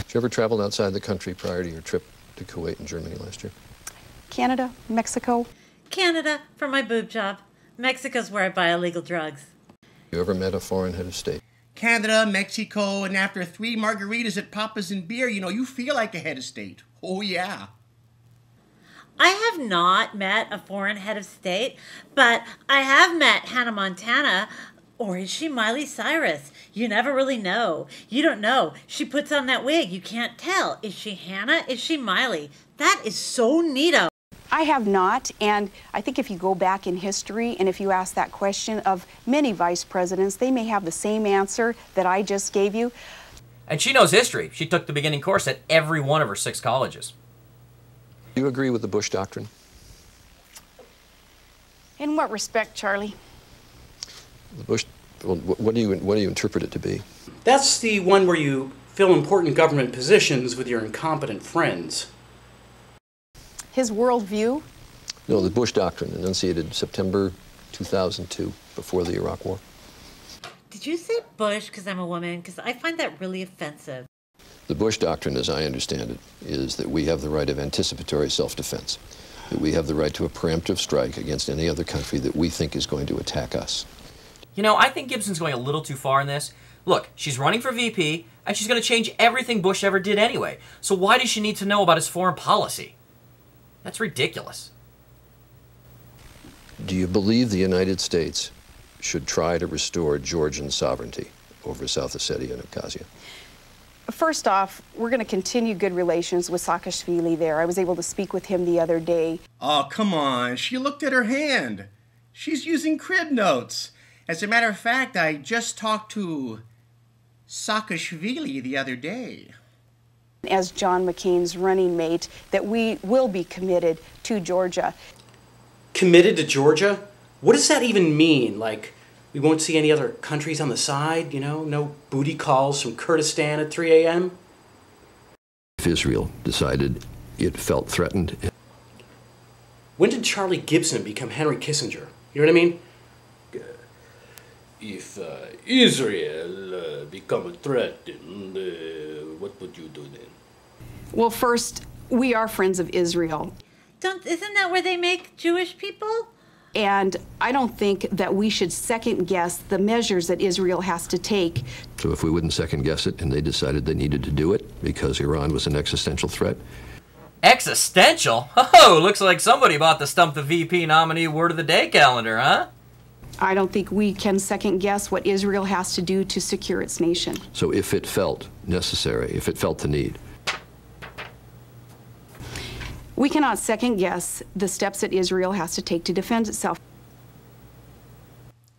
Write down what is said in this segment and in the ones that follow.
Did you ever travel outside the country prior to your trip to Kuwait and Germany last year? Canada, Mexico. Canada for my boob job. Mexico's where I buy illegal drugs. You ever met a foreign head of state? Canada, Mexico, and after 3 margaritas at Papa's and beer, you know, you feel like a head of state. Oh, yeah. I have not met a foreign head of state, but I have met Hannah Montana. Or is she Miley Cyrus? You never really know. You don't know. She puts on that wig. You can't tell. Is she Hannah? Is she Miley? That is so neato. I have not, and I think if you go back in history and if you ask that question of many vice presidents, they may have the same answer that I just gave you. And she knows history. She took the beginning course at every one of her 6 colleges. Do you agree with the Bush doctrine? In what respect, Charlie? The Bush, well, what do you interpret it to be? That's the one where you fill important government positions with your incompetent friends. His worldview? No, the Bush doctrine, enunciated September 2002, before the Iraq War. Did you say Bush because I'm a woman? Because I find that really offensive. The Bush doctrine, as I understand it, is that we have the right of anticipatory self-defense, that we have the right to a preemptive strike against any other country that we think is going to attack us. You know, I think Gibson's going a little too far in this. Look, she's running for VP, and she's going to change everything Bush ever did anyway. So why does she need to know about his foreign policy? That's ridiculous. Do you believe the United States should try to restore Georgian sovereignty over South Ossetia and Abkhazia? First off, we're going to continue good relations with Saakashvili there. I was able to speak with him the other day. Oh, come on. She looked at her hand. She's using crib notes. As a matter of fact, I just talked to Saakashvili the other day. As John McCain's running mate, that we will be committed to Georgia. Committed to Georgia? What does that even mean? Like, we won't see any other countries on the side, you know? No booty calls from Kurdistan at 3 a.m.? If Israel decided it felt threatened. When did Charlie Gibson become Henry Kissinger? You know what I mean? If Israel become threatened, what would you do then? Well, first, we are friends of Israel. Isn't that where they make Jewish people? And I don't think that we should second-guess the measures that Israel has to take. So if we wouldn't second-guess it and they decided they needed to do it because Iran was an existential threat? Existential? Oh, looks like somebody bought the Stump the VP nominee word of the day calendar, huh? I don't think we can second-guess what Israel has to do to secure its nation. So if it felt necessary, if it felt the need, we cannot second-guess the steps that Israel has to take to defend itself.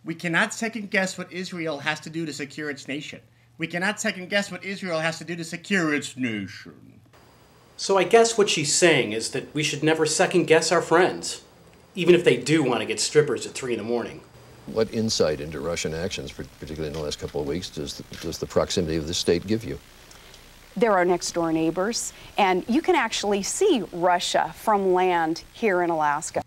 We cannot second-guess what Israel has to do to secure its nation. We cannot second-guess what Israel has to do to secure its nation. So I guess what she's saying is that we should never second-guess our friends, even if they do want to get strippers at 3 in the morning. what insight into Russian actions, particularly in the last couple of weeks, does the proximity of the state give you? They're our next-door neighbors, and you can actually see Russia from land here in Alaska.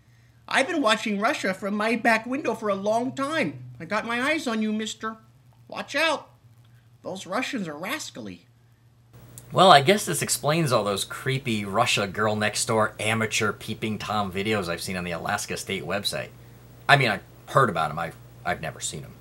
I've been watching Russia from my back window for a long time. I got my eyes on you, mister. Watch out. Those Russians are rascally. Well, I guess this explains all those creepy Russia girl next door amateur peeping Tom videos I've seen on the Alaska State website. I mean, I've heard about them. I've never seen them.